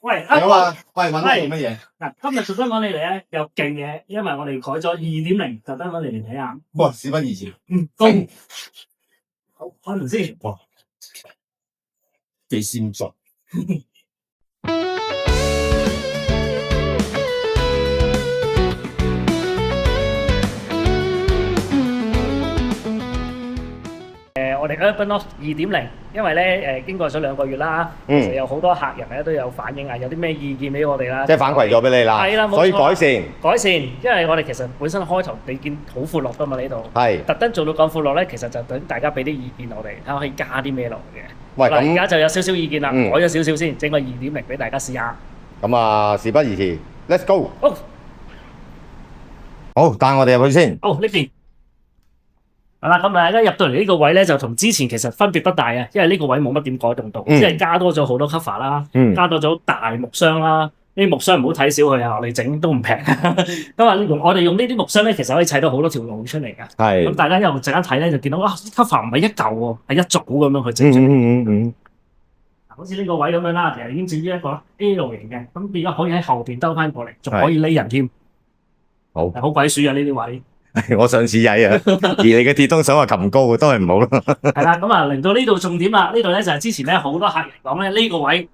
喂，有啊，喂，揾我做乜嘢？嗱，今日特登揾你嚟咧，有勁嘢，因為我哋改咗2.0，特登揾你嚟睇下。哇，事不宜遲。高。好，開門先。哇，幾先進。我哋 Urban Loft 2.0，因為咧經過咗2個月啦，其實有好多客人咧都有反映啊，有啲咩意見俾我哋啦，即係反饋咗俾你啦，係啦，冇錯，所以改善，因為我哋其實本身開頭你見好闊落噶嘛呢度，係特登做到咁闊落咧，其實就等大家俾啲意見我哋，睇下可以加啲咩落去嘅。喂，嗱，而家就有少少意見啦，嗯改咗少少先，整個2.0俾大家試下。咁啊，事不宜遲，Let's go。好，好，帶我哋入去先。好，呢邊。係啦，咁大家入到嚟呢個位咧，就同之前其實分別不大啊，因為呢個位冇乜點改動到，即係加多咗好多 cover 啦，加多咗大木箱啦。呢啲木箱唔好睇小佢啊，我哋整都唔平。咁啊，我哋用呢啲木箱咧，其實可以砌到好多條路出嚟㗎。係。咁大家又陣間睇咧，就見到cover 唔係一嚿喎，係一組咁樣去整出嚟。好似呢個位咁樣啦，其實已經整咗一個 L 型嘅，咁變咗可以喺後邊兜翻過嚟，仲可以匿人添。好。好鬼鼠啊！呢啲位。我上次曳啊，而你嘅鐵通想話擒高都係唔好啦。係啦，咁啊嚟到呢度重點啦，呢度咧就係之前咧好多客人講咧呢個位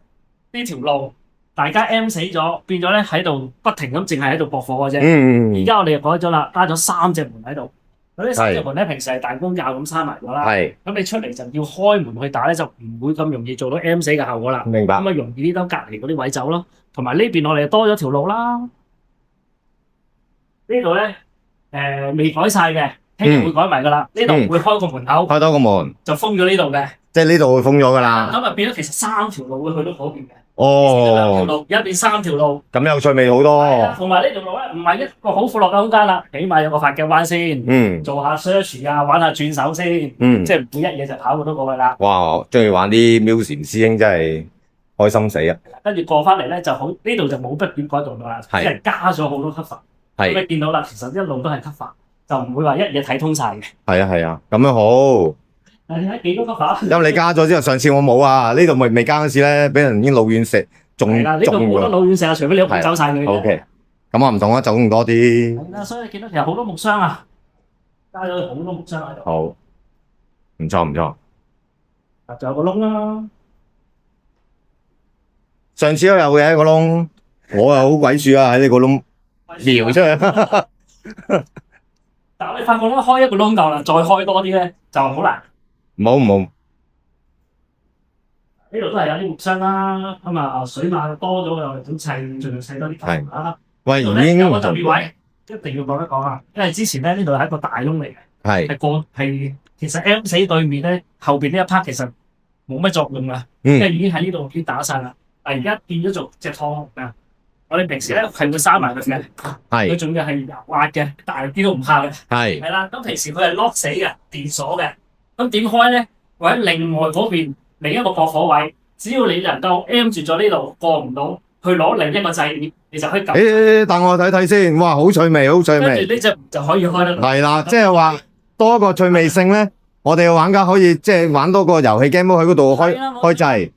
呢條路大家 M 死咗，變咗咧喺度不停咁淨係喺度駁火嘅啫。而家我哋就改咗啦，加咗3隻門喺度。嗰啲3隻門咧平時係大公教咁閂埋咗啦。係。咁你出嚟就要開門去打咧，就唔會咁容易做到 M 死嘅效果啦。明白。咁啊容易呢兜隔離嗰啲位走咯，同埋呢邊我哋多咗條路啦。呢度咧。未改晒嘅，聽日會改埋噶啦。呢度會開個門口，開多個門，就封咗呢度嘅。即係呢度會封咗噶啦。咁啊變咗其實3條路會去到嗰邊嘅。哦。2條路，而家變3條路。咁有趣味好多。同埋呢條路咧，唔係一個好闊落嘅空間啦，起碼有個發鏡彎先。做下 search 啊，玩下轉手先。即係唔會一嘢就跑到過去啦。哇！中意玩啲 Music 師兄真係開心死啊！跟住過翻嚟咧就好，呢度就冇乜點改動到啦，即係加咗好多 cover。咁你見到啦，其實一路都係 cover，就唔會話一嘢睇通晒嘅。係啊，咁樣好。你睇幾多 cover？因為你加咗之後，上次我冇啊，呢度未加嗰時咧，俾人已經老遠石中係啦，呢度冇得老遠石啊，除非你屋企走晒佢。OK，咁啊唔同啊，走咁多啲。係啦，所以你見到其實好多木箱啊，加咗好多木箱喺度。好，唔錯唔錯。啊，仲有個窿啦。上次都有嘅個窿，我又好鬼鼠啊喺呢個窿。撩出去，但係你發覺咧，開一個窿夠啦，再開多啲咧就好難。唔好，呢度都係有啲木箱啦，咁啊水馬多咗又點砌，盡量砌多啲球啦。喂，已經有個特別位，一定要講一講啊，因為之前咧呢度係一個大窿嚟嘅，係其實 M 死對面咧後邊呢一 part 其實冇乜作用啦，因為已經喺呢度已經打晒啦，但係而家變咗做隻湯紅啊。我哋平時咧係會閂埋佢嘅，佢仲要係油壓嘅，大啲都唔怕嘅。係啦，咁平時佢係 lock 死嘅，電鎖嘅。咁點開咧？或者另外嗰邊另一個駁火位，只要你能夠 M 住咗呢度過唔到，去攞另一個掣，你就可以撳。等我睇睇先，哇，好趣味，好趣味。跟住呢隻就可以開得。係啦，即係話多一個趣味性咧，我哋嘅玩家可以即係玩多個遊戲 game 喺嗰度開掣。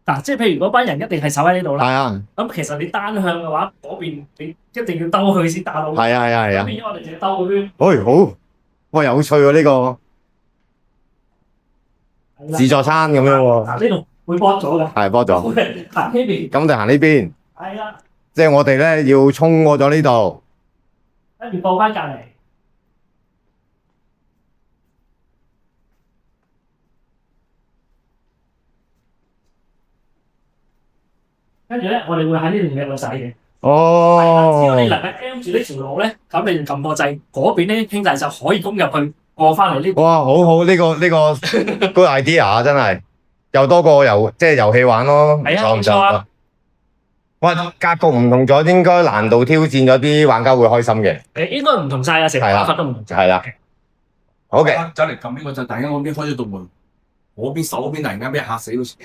嗱，即係譬如嗰班人一定係守喺呢度啦。係啊。咁其實你單向嘅話，嗰邊你一定要兜去先打到。係啊。咁變咗我哋就兜個圈。好，哇，有趣喎呢個。自助餐咁樣喎。嗱，呢度會幫咗嘅。係幫咗。行呢邊。咁就行呢邊。係啦。即係我哋咧要衝過咗呢度。跟住過翻隔離。跟住咧，我哋會喺呢度嘅個掣嘅。只要你能夠 M 住呢條路咧，咁你就撳個掣，嗰邊咧兄弟就可以攻入去過翻嚟呢邊。哇，好呢個 good idea 啊，真係又多個即係遊戲玩咯。係啊，唔錯啊。喂，格局唔同咗，應該難度挑戰咗啲玩家會開心嘅。應該唔同晒啊，成個玩法都唔同。係啦。好嘅。走嚟撳呢個掣，突然間我邊開咗道門。我邊手嗰邊突然間俾人嚇死好似，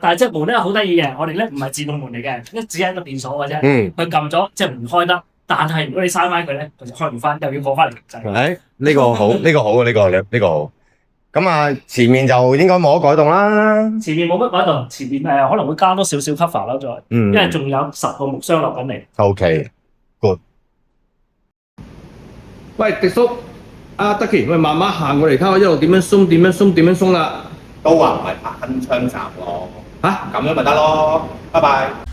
但係隻門咧好得意嘅，我哋咧唔係自動門嚟嘅，只係一個電鎖嘅啫。佢撳咗隻門開得，但係如果你閂翻佢咧，佢就開唔翻，又要過翻嚟撳掣。呢個好，呢個好。咁啊，前面就應該冇得改動啦。前面冇乜改動，前面可能會加多少少 cover 啦，再，因為仲有10個木箱落緊嚟。OK，good。喂，迪叔，阿德奇，喂，慢慢行過嚟睇下一路點樣鬆，點樣鬆，點樣鬆啦。都話唔係拍鏗鏘集咯。嚇，咁樣咪得咯。拜拜。